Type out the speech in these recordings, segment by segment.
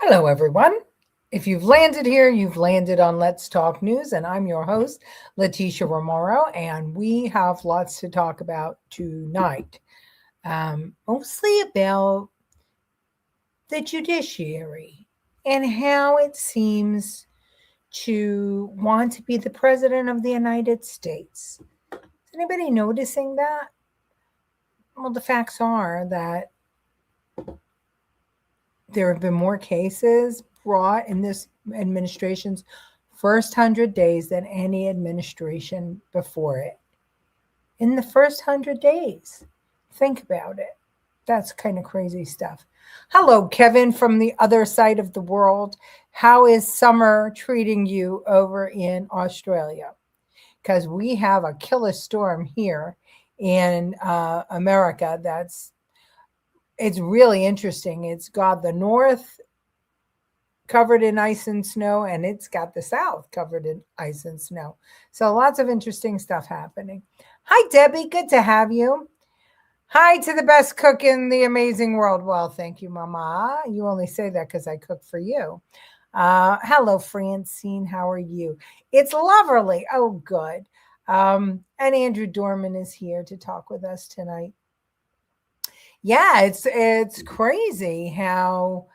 Hello, everyone. If you've landed here, you've landed on Let's Talk News, and I'm your host, Leticia Remauro, and we have lots to talk about tonight. Mostly about the judiciary and how it seems to want to be the president of the United States. Is anybody noticing that? Well, the facts are that there have been more cases brought in this administration's first 100 days than any administration before it. In the first 100 days. Think about it. That's kind of crazy stuff. Hello, Kevin from the other side of the world. How is summer treating you over in Australia? Because we have a killer storm here in America it's really interesting. It's got the north covered in ice and snow, and it's got the south covered in ice and snow. So lots of interesting stuff happening. Hi, Debbie. Good to have you. Hi to the best cook in the amazing world. Well, thank you, Mama. You only say that because I cook for you. Hello, Francine. How are you? It's lovely. Oh, good. And Andrew Dorman is here to talk with us tonight. Yeah, it's crazy how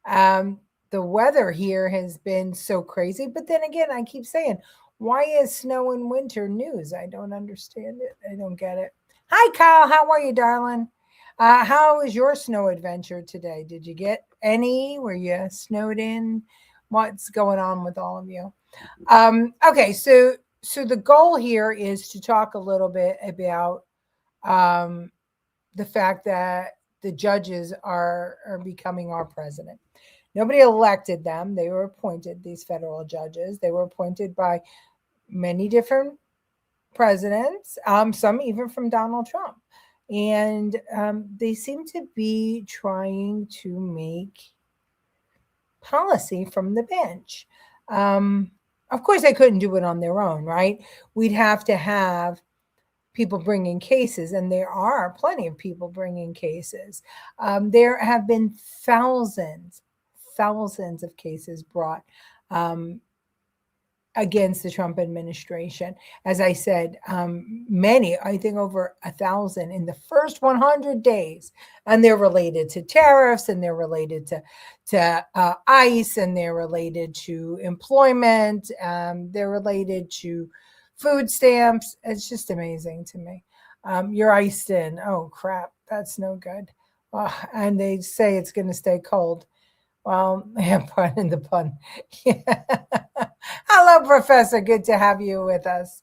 the weather here has been so crazy. But then again, I keep saying, why is snow in winter news? I don't understand it. I don't get it. Hi, Kyle. How are you, darling? How was your snow adventure today? Did you get any? Were you snowed in? What's going on with all of you? Okay, so the goal here is to talk a little bit about the fact that the judges are becoming our president. Nobody elected them. They were appointed, these federal judges. They were appointed by many different presidents, some even from Donald Trump. And they seem to be trying to make policy from the bench. Of course, they couldn't do it on their own, right? We'd have to have people bringing cases, and there are plenty of people bringing cases. There have been thousands of cases brought against the Trump administration. As I said, many, I think over 1,000 in the first 100 days. And they're related to tariffs, and they're related to ICE, and they're related to employment. They're related to food stamps. It's just amazing to me. You're iced in. Oh, crap. That's no good. And they say it's going to stay cold. Well, yeah, pardon the pun. Yeah. Hello, Professor. Good to have you with us.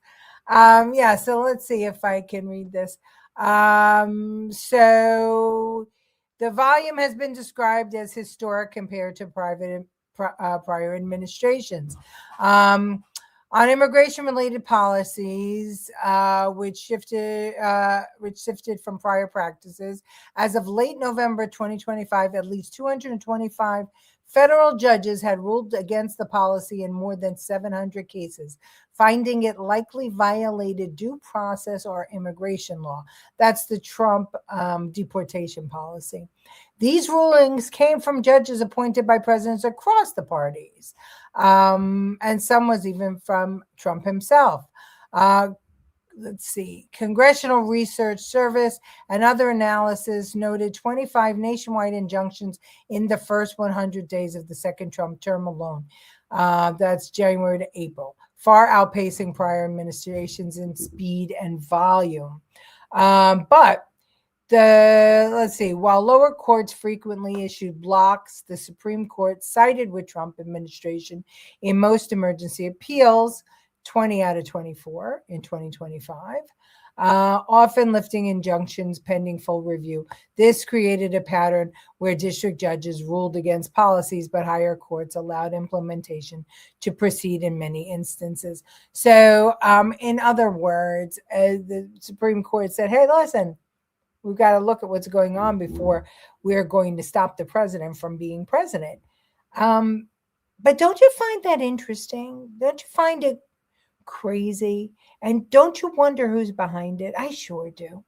Yeah, so let's see if I can read this. So the volume has been described as historic compared to prior administrations. On immigration-related policies, which shifted from prior practices. As of late November 2025, at least 225 federal judges had ruled against the policy in more than 700 cases, finding it likely violated due process or immigration law. That's the Trump deportation policy. These rulings came from judges appointed by presidents across the parties. And some was even from Trump himself. Let's see. Congressional Research Service and other analysis noted 25 nationwide injunctions in the first 100 days of the second Trump term alone. That's January to April, far outpacing prior administrations in speed and volume. But let's see, while lower courts frequently issued blocks, the Supreme Court sided with Trump administration in most emergency appeals, 20 out of 24 in 2025, often lifting injunctions pending full review. This created a pattern where district judges ruled against policies, but higher courts allowed implementation to proceed in many instances. So in other words, the Supreme Court said, hey, listen, we've got to look at what's going on before we're going to stop the president from being president. But don't you find that interesting? Don't you find it crazy? And don't you wonder who's behind it? I sure do.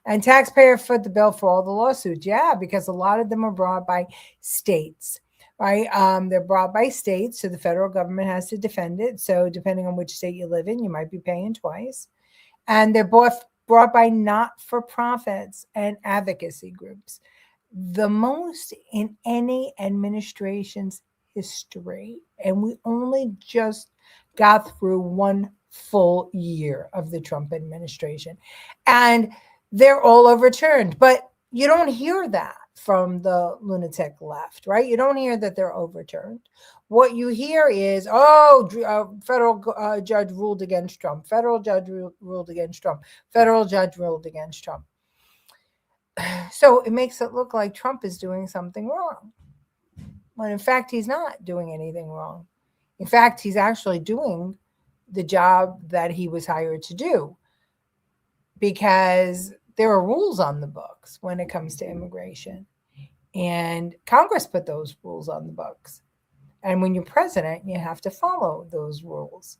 And taxpayer foot the bill for all the lawsuits. Yeah, because a lot of them are brought by states, right? They're brought by states, so the federal government has to defend it. So depending on which state you live in, you might be paying twice. And they're brought by not-for-profits and advocacy groups. The most in any administration's history. And we only just got through one full year of the Trump administration. And they're all overturned. But you don't hear that from the lunatic left, right? You don't hear that they're overturned. What you hear is, federal judge ruled against Trump. Federal judge ruled against Trump. Federal judge ruled against Trump. So it makes it look like Trump is doing something wrong. When in fact, he's not doing anything wrong. In fact, he's actually doing the job that he was hired to do, because there are rules on the books when it comes to immigration. And Congress put those rules on the books. And when you're president, you have to follow those rules.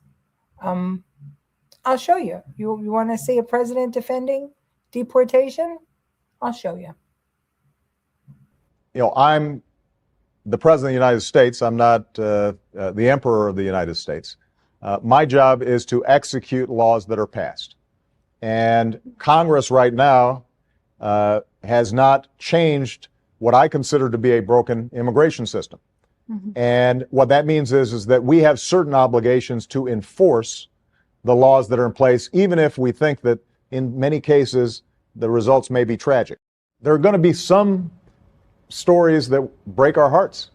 I'll show you. You want to see a president defending deportation? I'll show you. I'm the president of the United States. I'm not the emperor of the United States. My job is to execute laws that are passed. And Congress right now has not changed what I consider to be a broken immigration system. Mm-hmm. And what that means is that we have certain obligations to enforce the laws that are in place, even if we think that in many cases the results may be tragic. There are going to be some stories that break our hearts.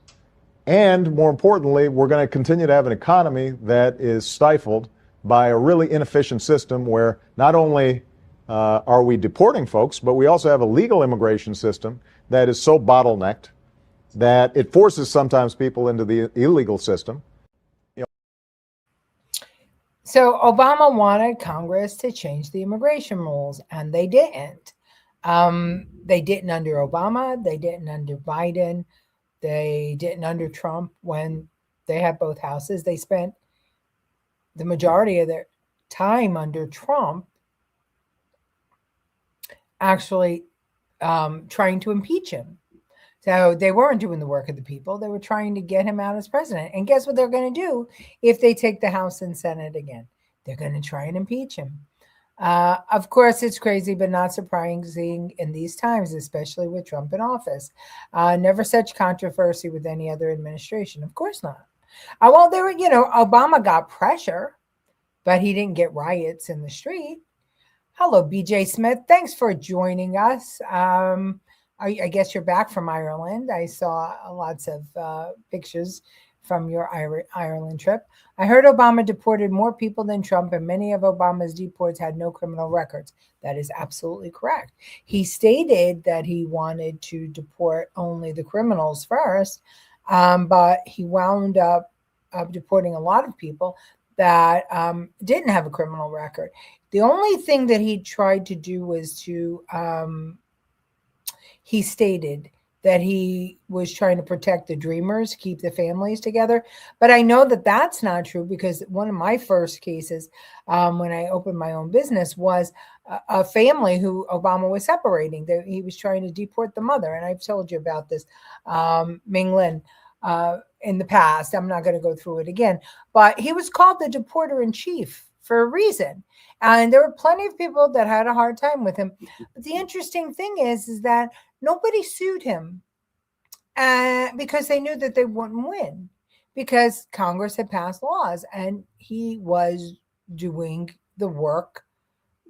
And more importantly, we're going to continue to have an economy that is stifled by a really inefficient system where not only are we deporting folks, but we also have a legal immigration system that is so bottlenecked that it forces sometimes people into the illegal system. So Obama wanted Congress to change the immigration rules, and they didn't. They didn't under Obama. They didn't under Biden. They didn't under Trump when they had both houses. They spent the majority of their time under Trump actually trying to impeach him. So they weren't doing the work of the people. They were trying to get him out as president. And guess what they're going to do if they take the House and Senate again? They're going to try and impeach him. Of course, it's crazy, but not surprising in these times, especially with Trump in office. Never such controversy with any other administration. Of course not. Well, there were, Obama got pressure, but he didn't get riots in the street. Hello, BJ Smith. Thanks for joining us. I guess you're back from Ireland. I saw lots of pictures from your Ireland trip. I heard Obama deported more people than Trump, and many of Obama's deports had no criminal records. That is absolutely correct. He stated that he wanted to deport only the criminals first, but he wound up deporting a lot of people that didn't have a criminal record. The only thing that he tried to do was to he stated that he was trying to protect the dreamers, keep the families together. But I know that that's not true, because one of my first cases when I opened my own business was a family who Obama was separating. He was trying to deport the mother. And I've told you about this, Ming Lin, in the past. I'm not going to go through it again. But he was called the deporter in chief for a reason. And there were plenty of people that had a hard time with him. But the interesting thing is that nobody sued him because they knew that they wouldn't win, because Congress had passed laws and he was doing the work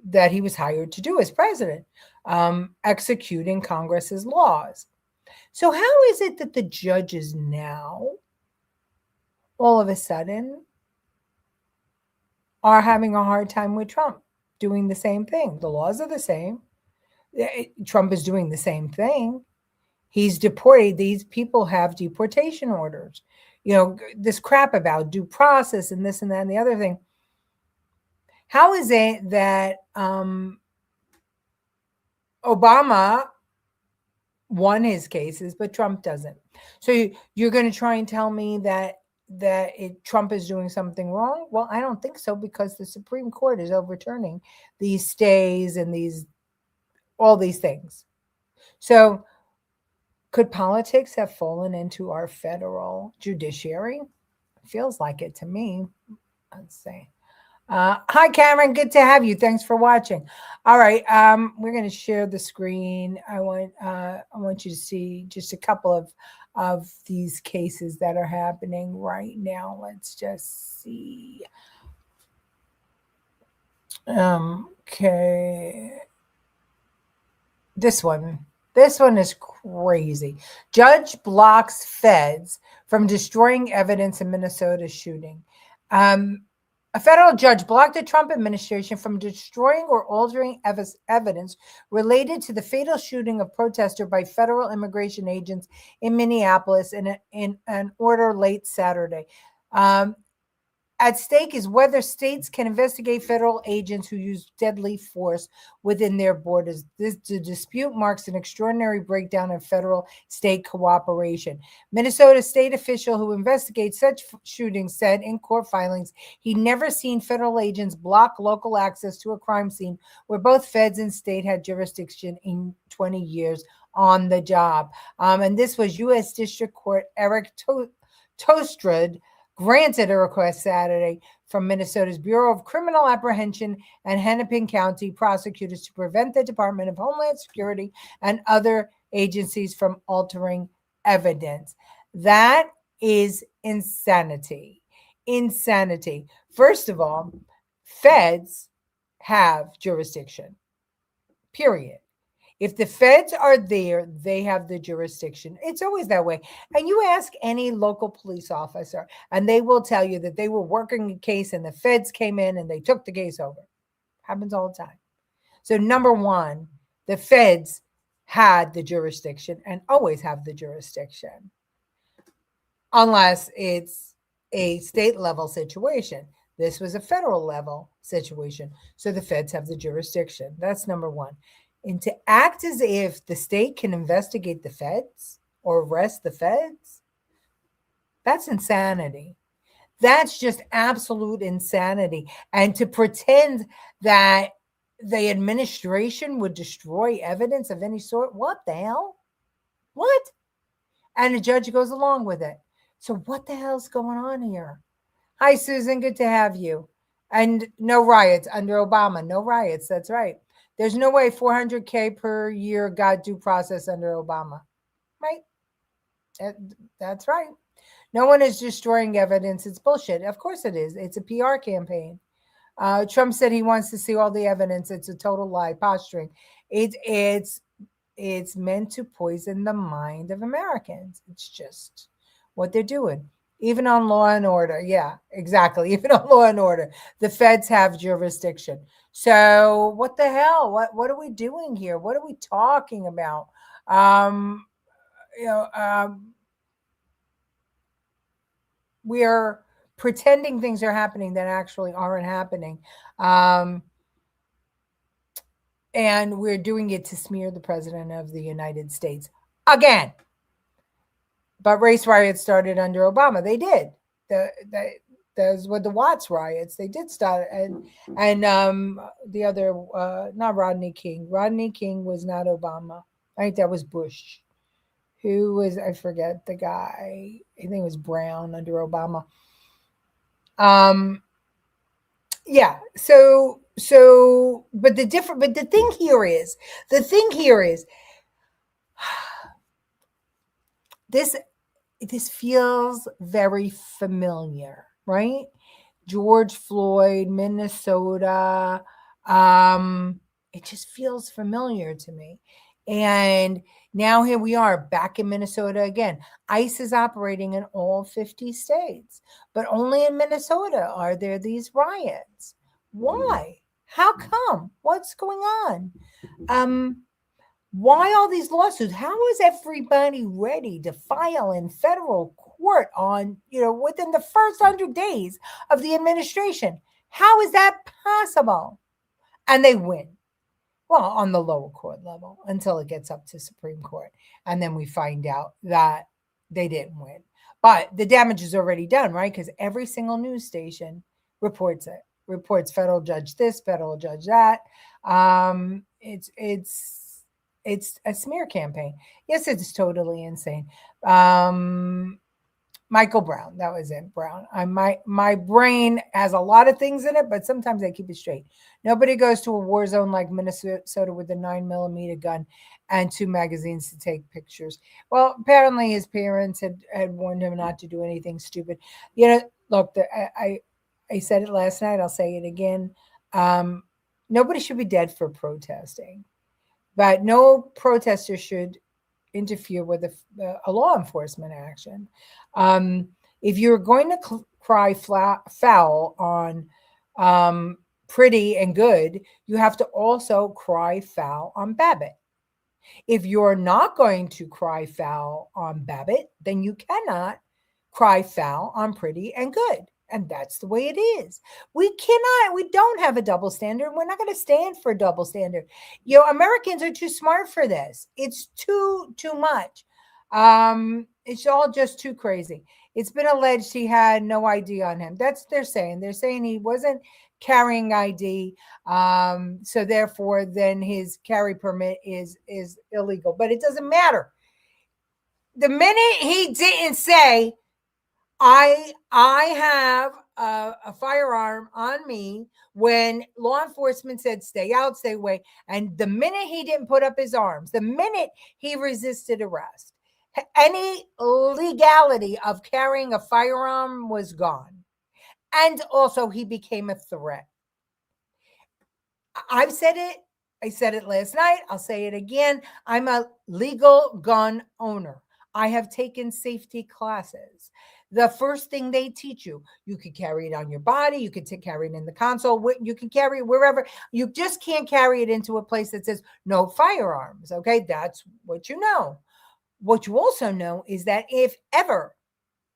that he was hired to do as president, executing Congress's laws. So how is it that the judges now, all of a sudden, are having a hard time with Trump doing the same thing? The laws are the same. Trump is doing the same thing. He's deported. These people have deportation orders. This crap about due process and this and that and the other thing. How is it that Obama won his cases, but Trump doesn't? So you're going to try and tell me that Trump is doing something wrong? Well, I don't think so, because the Supreme Court is overturning these stays and these all these things. So could politics have fallen into our federal judiciary? Feels like it to me. Let's see. Hi, Cameron. Good to have you. Thanks for watching. All right, we're going to share the screen. I want you to see just a couple of these cases that are happening right now. Let's just see. Okay. This one is crazy. Judge blocks feds from destroying evidence in Minnesota shooting. A federal judge blocked the Trump administration from destroying or altering evidence related to the fatal shooting of protester by federal immigration agents in Minneapolis in an order late Saturday. At stake is whether states can investigate federal agents who use deadly force within their borders. The dispute marks an extraordinary breakdown in federal-state cooperation. Minnesota state official who investigates such shootings said in court filings he'd never seen federal agents block local access to a crime scene where both feds and state had jurisdiction in 20 years on the job. And this was U.S. District Court Eric Tostrud granted a request Saturday from Minnesota's Bureau of Criminal Apprehension and Hennepin County prosecutors to prevent the Department of Homeland Security and other agencies from altering evidence. That is insanity. Insanity. First of all, feds have jurisdiction, period. If the feds are there, they have the jurisdiction. It's always that way. And you ask any local police officer, and they will tell you that they were working a case and the feds came in and they took the case over. Happens all the time. So number one, the feds had the jurisdiction and always have the jurisdiction, unless it's a state level situation. This was a federal level situation. So the feds have the jurisdiction. That's number one. And to act as if the state can investigate the feds or arrest the feds, that's insanity. That's just absolute insanity. And to pretend that the administration would destroy evidence of any sort, what the hell? What? And the judge goes along with it. So what the hell's going on here? Hi, Susan. Good to have you. And no riots under Obama. No riots. That's right. There's no way $400K per year got due process under Obama, right? That's right. No one is destroying evidence. It's bullshit. Of course it is. It's a PR campaign. Trump said he wants to see all the evidence. It's a total lie, posturing. It's meant to poison the mind of Americans. It's just what they're doing. Even on Law and Order. Yeah, exactly. Even on Law and Order, the feds have jurisdiction. So what the hell? What are we doing here? What are we talking about? We are pretending things are happening that actually aren't happening. And we're doing it to smear the president of the United States again. But race riots started under Obama. They did. Those were the Watts riots. They did start. And the other, not Rodney King. Rodney King was not Obama. I think that was Bush. Who was, I forget the guy. I think it was Brown under Obama. Yeah. So, but the thing here is, this feels very familiar, right? George Floyd, Minnesota. It just feels familiar to me. And now here we are back in Minnesota again. ICE is operating in all 50 states, but only in Minnesota are there these riots. Why? How come? What's going on? Why all these lawsuits? How is everybody ready to file in federal court on, within the first 100 days of the administration? How is that possible? And they win. Well, on the lower court level until it gets up to Supreme Court. And then we find out that they didn't win. But the damage is already done, right? Because every single news station reports it. Reports federal judge this, federal judge that. It's it's a smear campaign. Yes, it's totally insane. Michael Brown, that was it. Brown. My brain has a lot of things in it, but sometimes I keep it straight. Nobody goes to a war zone like Minnesota with a 9mm gun and 2 magazines to take pictures. Well, apparently his parents had warned him not to do anything stupid. Look, I said it last night. I'll say it again. Nobody should be dead for protesting, but no protester should interfere with a law enforcement action. If you're going to cry foul on Pretty and Good, you have to also cry foul on Babbitt. If you're not going to cry foul on Babbitt, then you cannot cry foul on Pretty and Good. And that's the way it is. We don't have a double standard. We're not going to stand for a double standard. Americans are too smart for this. It's too much. It's all just too crazy. It's been alleged he had no ID on him. That's they're saying. They're saying he wasn't carrying ID. So therefore, then his carry permit is illegal. But it doesn't matter. The minute he didn't say, I have a firearm on me, when law enforcement said stay out, stay away, and the minute he didn't put up his arms, the minute he resisted arrest, any legality of carrying a firearm was gone. And also he became a threat. I've said it. I said it last night. I'll say it again. I'm a legal gun owner. I have taken safety classes. The first thing they teach you could carry it on your body. You could carry it in the console. You can carry it wherever. You just can't carry it into a place that says no firearms. Okay, that's what you know. What you also know is that if ever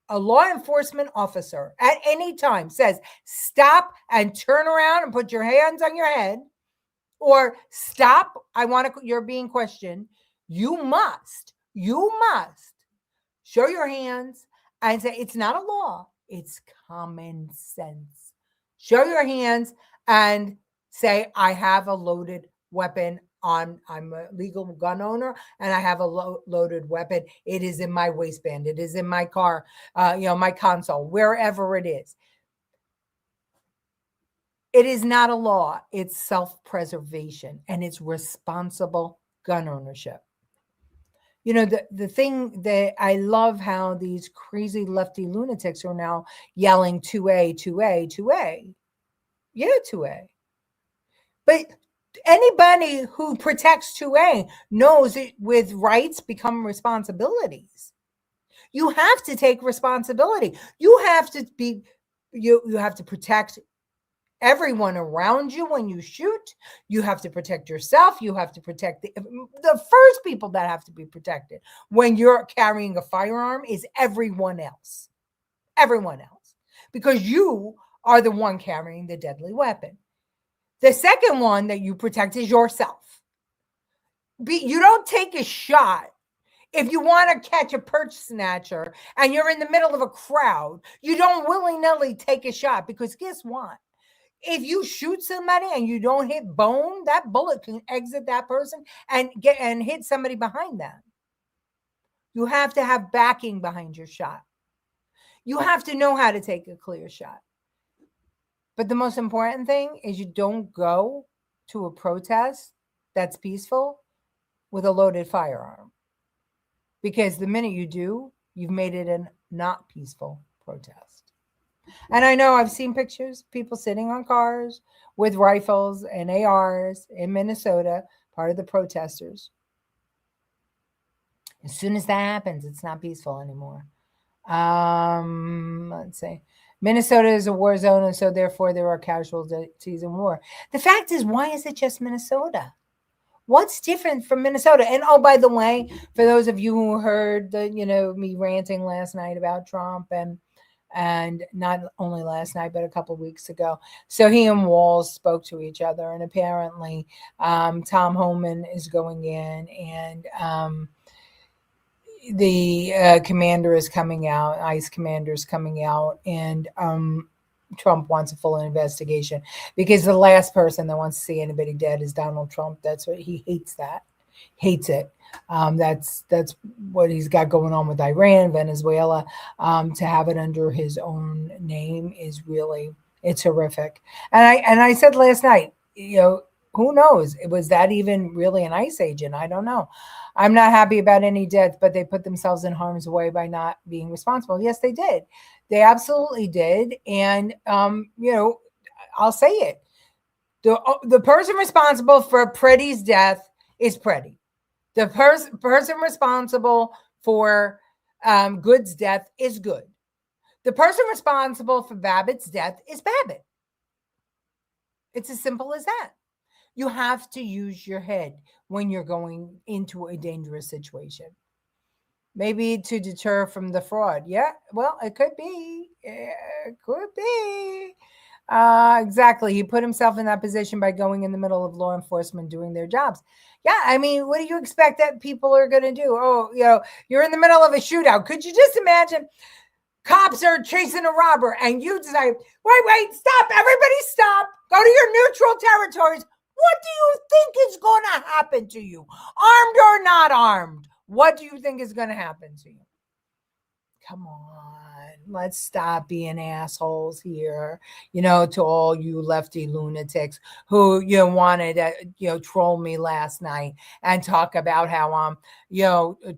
a law enforcement officer at any time says stop and turn around and put your hands on your head, or stop, you're being questioned, you must show your hands and say it's not a law, it's common sense. Show your hands and say, I have a loaded weapon on. I'm a legal gun owner and I have a loaded weapon. It is in my waistband. It is in my car, my console, wherever it is. It is not a law. It's self-preservation and it's responsible gun ownership. The thing that I love, how these crazy lefty lunatics are now yelling 2A, 2A, 2A. Yeah, 2A. But anybody who protects 2A knows it with rights become responsibilities. You have to take responsibility. You have to be, you have to protect everyone around you when you shoot. You have to protect yourself. You have to protect the first people that have to be protected when you're carrying a firearm is everyone else. Everyone else. Because you are the one carrying the deadly weapon. The second one that you protect is yourself. You don't take a shot. If you want to catch a purse snatcher and you're in the middle of a crowd, you don't willy-nilly take a shot, because guess what? If you shoot somebody and you don't hit bone, that bullet can exit that person and hit somebody behind them. You have to have backing behind your shot. You have to know how to take a clear shot. But the most important thing is you don't go to a protest that's peaceful with a loaded firearm. Because the minute you do, you've made it a not peaceful protest. And I know I've seen pictures, people sitting on cars with rifles and ARs in Minnesota, part of the protesters. As soon as that happens, it's not peaceful anymore. Let's see. Minnesota is a war zone, and so therefore there are casualties in war. The fact is, why is it just Minnesota? What's different from Minnesota? And oh, by the way, for those of you who heard me ranting last night about Trump, and not only last night, but a couple of weeks ago. So he and Walz spoke to each other, and apparently Tom Homan is going in, and the commander is coming out, ICE commander is coming out, and Trump wants a full investigation, because the last person that wants to see anybody dead is Donald Trump. That's what he hates that. hates it. That's what he's got going on with Iran, Venezuela. To have it under his own name is really, it's horrific. And I said last night, who knows? Was that even really an ICE agent? I don't know. I'm not happy about any death, but they put themselves in harm's way by not being responsible. Yes, they did. They absolutely did. And I'll say it. The person responsible for Pretty's death is Pretty. The person responsible for Good's death is Good. The person responsible for Babbitt's death is Babbitt. It's as simple as that. You have to use your head when you're going into a dangerous situation. Maybe to deter from the fraud. Yeah, well, it could be. It could be. Exactly. He put himself in that position by going in the middle of law enforcement doing their jobs. Yeah, I mean, what do you expect that people are going to do? Oh, you're in the middle of a shootout. Could you just imagine cops are chasing a robber and you decide, wait, stop, everybody stop, go to your neutral territories. What do you think is going to happen to you? Armed or not armed? What do you think is going to happen to you? Come on, let's stop being assholes here, to all you lefty lunatics who, wanted to, troll me last night and talk about how I'm,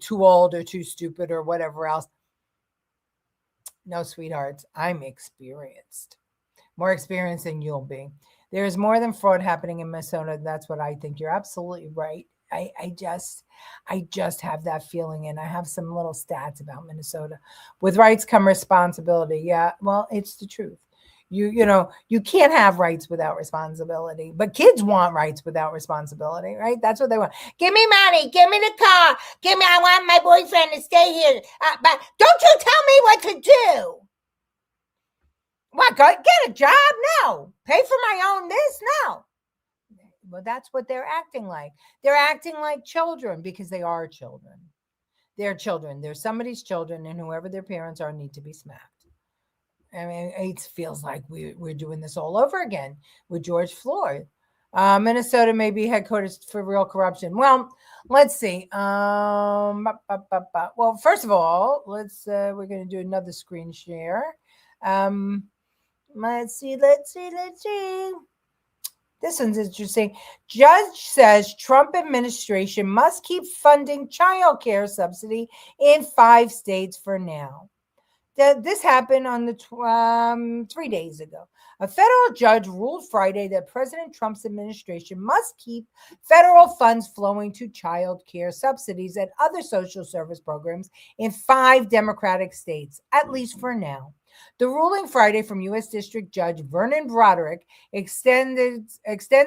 too old or too stupid or whatever else. No, sweethearts, I'm experienced. More experienced than you'll be. There is more than fraud happening in Minnesota. That's what I think. You're absolutely right. I just have that feeling, and I have some little stats about Minnesota. With rights come responsibility. Yeah, well, it's the truth. You can't have rights without responsibility, but kids want rights without responsibility, right? That's what they want. Give me money, give me the car, I want my boyfriend to stay here. But don't you tell me what to do. What, get a job? No. Pay for my own this? No. Well, that's what they're acting like. They're acting like children because they are children. They're children. They're somebody's children, and whoever their parents are need to be smacked. I mean, it feels like we're doing this all over again with George Floyd. Minnesota may be headquarters for real corruption. Well, let's see. Well, first of all, we're going to do another screen share. Let's see. This one's interesting. Judge says Trump administration must keep funding child care subsidy in 5 states for now. This happened on the 3 days ago. A federal judge ruled Friday that President Trump's administration must keep federal funds flowing to child care subsidies and other social service programs in 5 Democratic states, at least for now. The ruling Friday from U.S. District Judge Vernon Broderick extends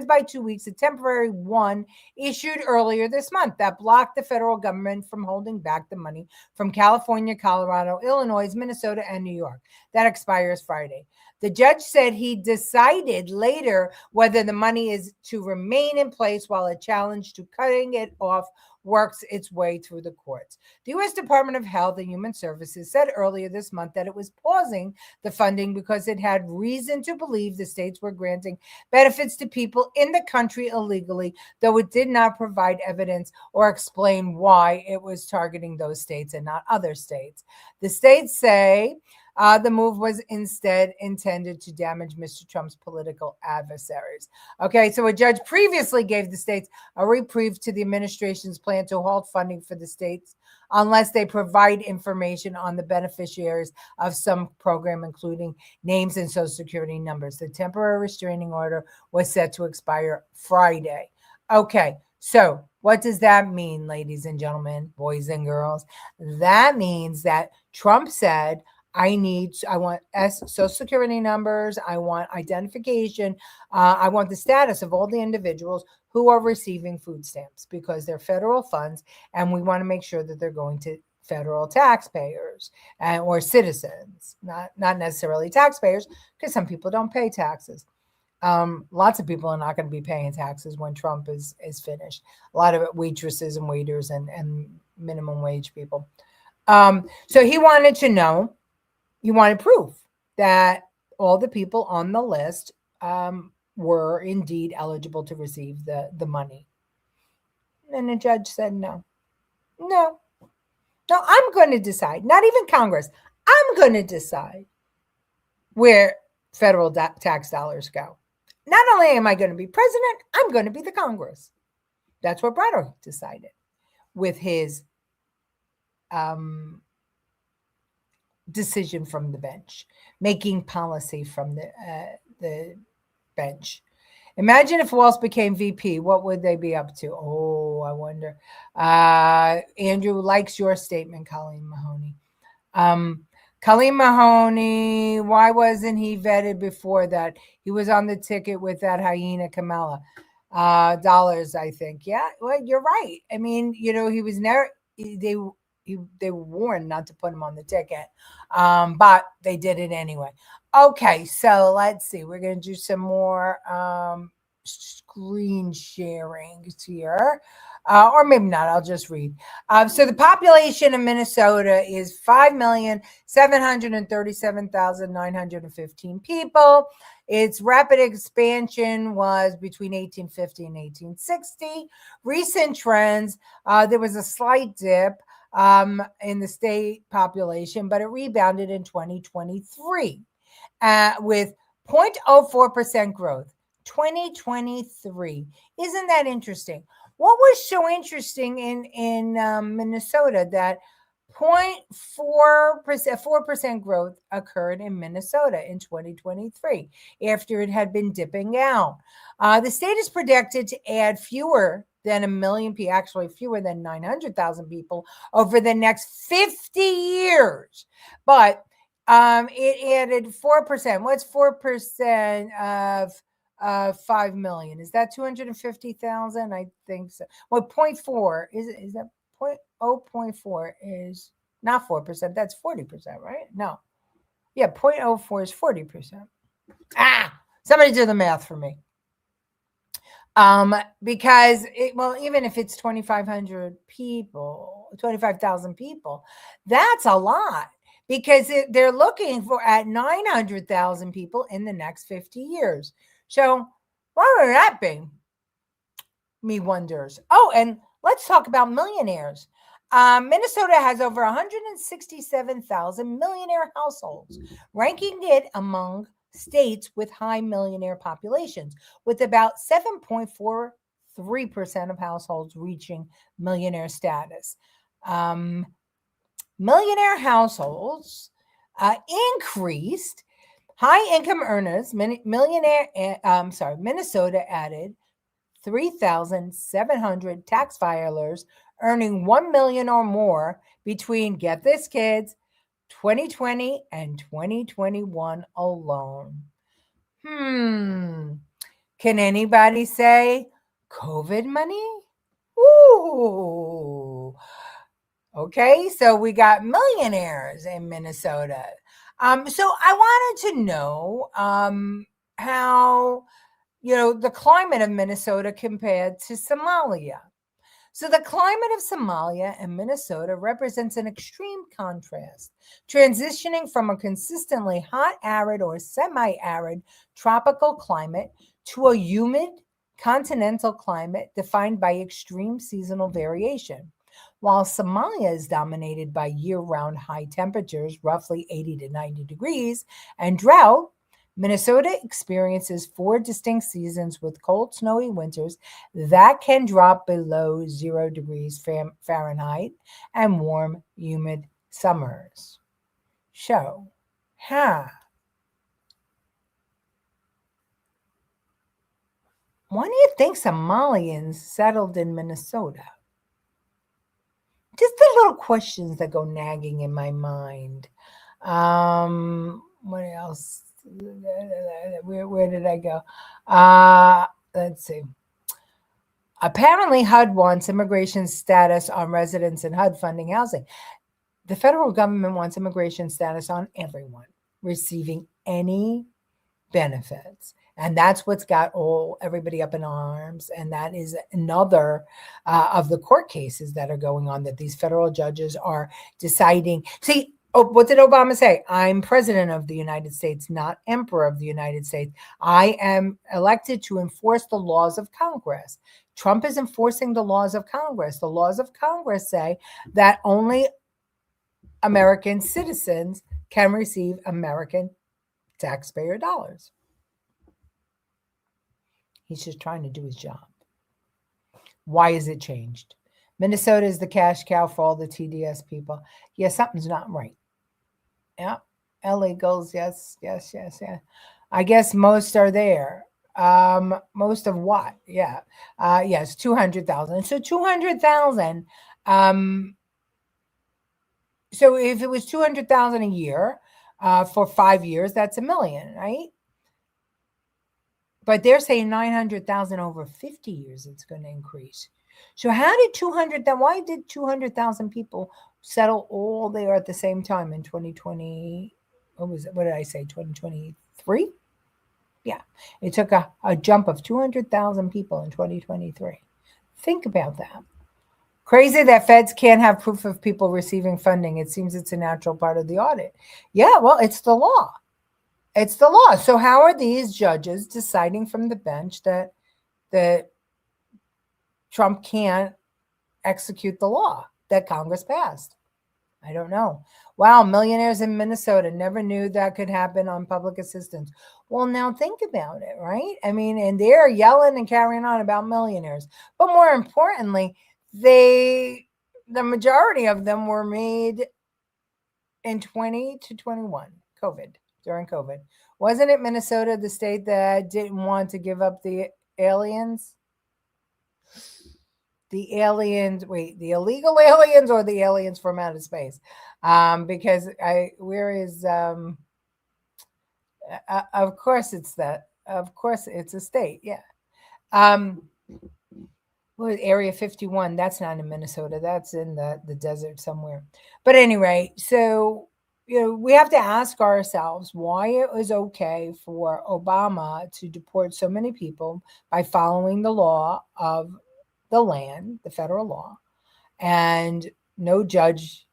by 2 weeks a temporary one issued earlier this month that blocked the federal government from holding back the money from California, Colorado, Illinois, Minnesota, and New York. That expires Friday. The judge said he decided later whether the money is to remain in place while a challenge to cutting it off works its way through the courts. The U.S. Department of Health and Human Services said earlier this month that it was pausing the funding because it had reason to believe the states were granting benefits to people in the country illegally, though it did not provide evidence or explain why it was targeting those states and not other states. The states say the move was instead intended to damage Mr. Trump's political adversaries. Okay, so a judge previously gave the states a reprieve to the administration's plan to halt funding for the states unless they provide information on the beneficiaries of some program, including names and social security numbers. The temporary restraining order was set to expire Friday. Okay, so what does that mean, ladies and gentlemen, boys and girls? That means that Trump said, I want social security numbers. I want identification. I want the status of all the individuals who are receiving food stamps because they're federal funds. And we want to make sure that they're going to federal taxpayers or citizens, not necessarily taxpayers, because some people don't pay taxes. Lots of people are not going to be paying taxes when Trump is finished. A lot of waitresses and waiters and minimum wage people. So he wanted to know. You wanted proof that all the people on the list were indeed eligible to receive the money. And the judge said, no, I'm going to decide. Not even Congress. I'm going to decide where federal tax dollars go. Not only am I going to be president, I'm going to be the Congress. That's what Braddock decided with his decision from the bench, making policy from the bench. Imagine if Walz became VP, what would they be up to? Oh, I wonder. Andrew likes your statement, Colleen Mahoney. Colleen Mahoney, why wasn't he vetted before that? He was on the ticket with that hyena Kamala. Dollars, I think. Yeah, well, you're right. I mean, he was never, they were warned not to put him on the ticket, but they did it anyway. Okay, so let's see. We're going to do some more screen sharing here. Or maybe not. I'll just read. So the population of Minnesota is 5,737,915 people. Its rapid expansion was between 1850 and 1860. Recent trends, there was a slight dip in the state population, but it rebounded in 2023 with 0.04% growth. 2023. Isn't that interesting? What was so interesting in Minnesota that 4% growth occurred in Minnesota in 2023 after it had been dipping out. The state is projected to add fewer than 1 million people, actually fewer than 900,000 people over the next 50 years. But it added 4%. What's 4% of 5 million? Is that 250,000? I think so. Well, 0.4 is that 0.4 is not 4%. That's 40%, right? No. Yeah, 0.04 is 40%. Somebody do the math for me. Because even if it's 2,500 people, 25,000 people, that's a lot. Because they're looking at 900,000 people in the next 50 years. So what would that be? Me wonders. Oh, and let's talk about millionaires. Minnesota has over 167,000 millionaire households, ranking it among states with high millionaire populations, with about 7.43% of households reaching millionaire status. Millionaire households increased. High income earners, Minnesota added 3,700 tax filers earning 1 million or more between, get this, kids, 2020 and 2021 alone. Can anybody say COVID money? Ooh. Okay, so we got millionaires in Minnesota. So I wanted to know how, the climate of Minnesota compared to Somalia. So the climate of Somalia and Minnesota represents an extreme contrast, transitioning from a consistently hot, arid, or semi-arid tropical climate to a humid continental climate defined by extreme seasonal variation. While Somalia is dominated by year-round high temperatures, roughly 80 to 90 degrees, and drought, Minnesota experiences 4 distinct seasons with cold, snowy winters that can drop below 0 degrees Fahrenheit and warm, humid summers. So, why do you think Somalians settled in Minnesota? Just the little questions that go nagging in my mind. What else? Where did I go? Let's see. Apparently, HUD wants immigration status on residents in HUD funding housing. The federal government wants immigration status on everyone receiving any benefits. And that's what's got everybody up in arms. And that is another of the court cases that are going on, that these federal judges are deciding. See, Oh, what did Obama say? I'm president of the United States, not emperor of the United States. I am elected to enforce the laws of Congress. Trump is enforcing the laws of Congress. The laws of Congress say that only American citizens can receive American taxpayer dollars. He's just trying to do his job. Why is it changed? Minnesota is the cash cow for all the TDS people. Yeah, something's not right. Yeah, illegals. Yes. I guess most are there. Most of what? Yeah. Yes, 200,000. So 200,000. So if it was 200,000 a year for 5 years, that's $1 million, right? But they're saying 900,000 over 50 years. It's going to increase. So how did 200,000? Why did 200,000 people settle all there at the same time in 2020? What did I say? 2023? Yeah, it took a jump of 200,000 people in 2023. Think about that. Crazy that feds can't have proof of people receiving funding. It seems it's a natural part of the audit. Yeah, well, it's the law. It's the law. So how are these judges deciding from the bench that Trump can't execute the law that Congress passed? I don't know. Wow, millionaires in Minnesota. Never knew that could happen on public assistance. Well, now think about it, right? I mean, and they're yelling and carrying on about millionaires. But more importantly, the majority of them were made in 20 to 21, during COVID. Wasn't it Minnesota, the state that didn't want to give up the aliens? The illegal aliens or the aliens from outer space? Because of course it's that. Of course it's a state. Yeah. Area 51? That's not in Minnesota. That's in the desert somewhere. But anyway, so we have to ask ourselves why it was okay for Obama to deport so many people by following the law of the land, the federal law, and no judge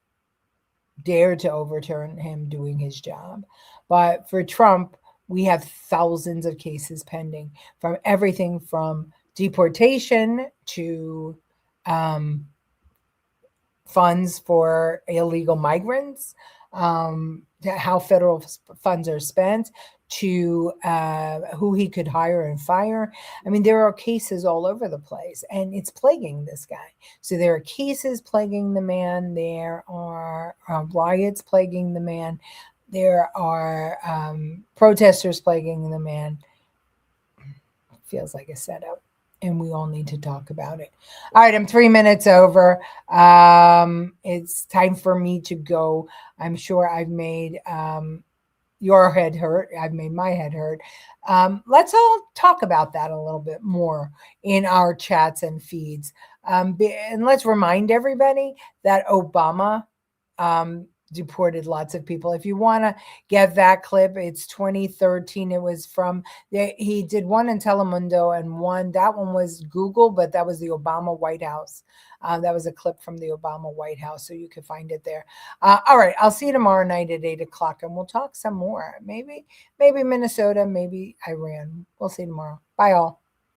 dared to overturn him doing his job. But for Trump, we have thousands of cases pending, from everything from deportation to funds for illegal migrants, how federal funds are spent, to who he could hire and fire. I mean, there are cases all over the place, and it's plaguing this guy. So there are cases plaguing the man. There are riots plaguing the man. There are protesters plaguing the man. Feels like a setup, and we all need to talk about it. All right, I'm 3 minutes over. It's time for me to go. I'm sure I've made your head hurt. I've made my head hurt. Let's all talk about that a little bit more in our chats and feeds. And let's remind everybody that Obama deported lots of people. If you want to get that clip, it's 2013. It was from, he did one in Telemundo and that one was Google, but that was the Obama White House. That was a clip from the Obama White House, so you can find it there. All right, I'll see you tomorrow night at 8 o'clock, and we'll talk some more. Maybe Minnesota, maybe Iran. We'll see you tomorrow. Bye, all.